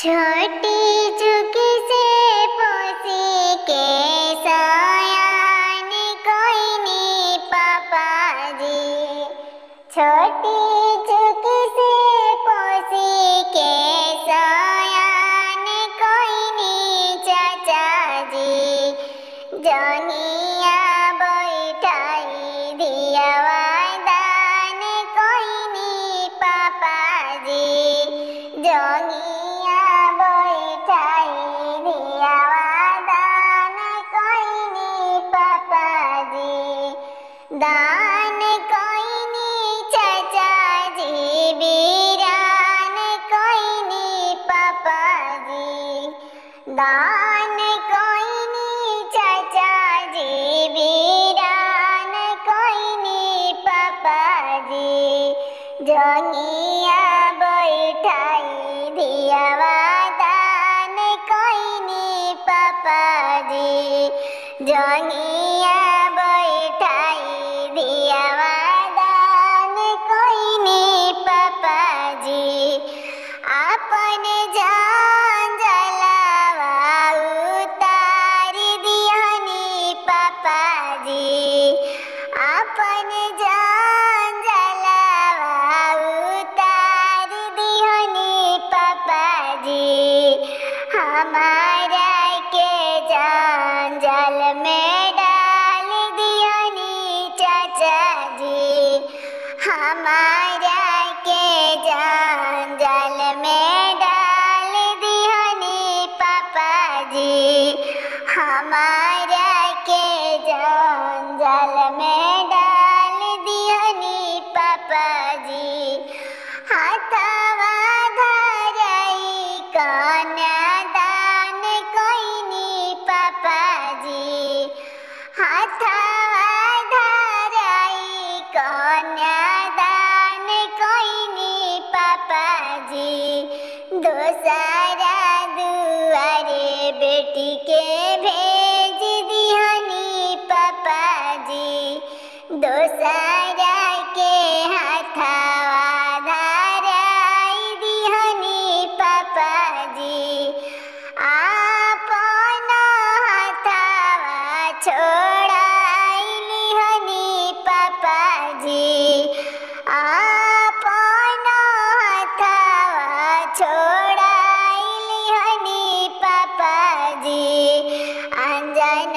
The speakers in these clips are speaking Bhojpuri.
छोटी चुकी से पोसी के सयान कोई नी पापा जी। छोटी चुकी से पोसी के सयान कोई नी चाचा जी। जनिया बैठाई दिया वादान कोई नी पापा जी। जनिया बैठाई दिया वादान कोई नी पापा जी। दान कोई नी चाचा जी। बीरान कोई नी पापा जी। दान कोई नी चाचा जी। बीरान कोई नी पापा जी। जनिया बैठाई दिया वादान कोई नी पापा जी। जनिया बैठाई दिया वादान कोई नी पापा जी। आपन जान जलावा उतार दिहनी पापा जी। आपन जान जलावा उतार दिहनी पापा जी। हमारा के जंजाल में डाल दिहनी चाचा जी। हमारा के जंजाल में डाल दिहनी पापा जी। हमारा के जंजाल में डाल दिहनी पापा जी। हाथवा धराई कन्यादान कोई नी पापा जी। हाथवा धराई कन्यादान कोई नी पापा जी। दोसरा दुआरे बेटी के भेज दिहनी पापा जी। दोसरा के हाथवा धराई दिहनी पापा जी। आपन हाथवा छोड़ाई लिहनी पापा जी। आपन हाथवा छोड़ाई लिहनी पापा जी। अनजान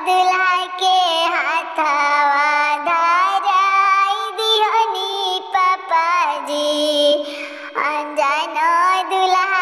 दुल्हा के हाथवा धराई दिहनी पापा जी। अनजान दुल्हा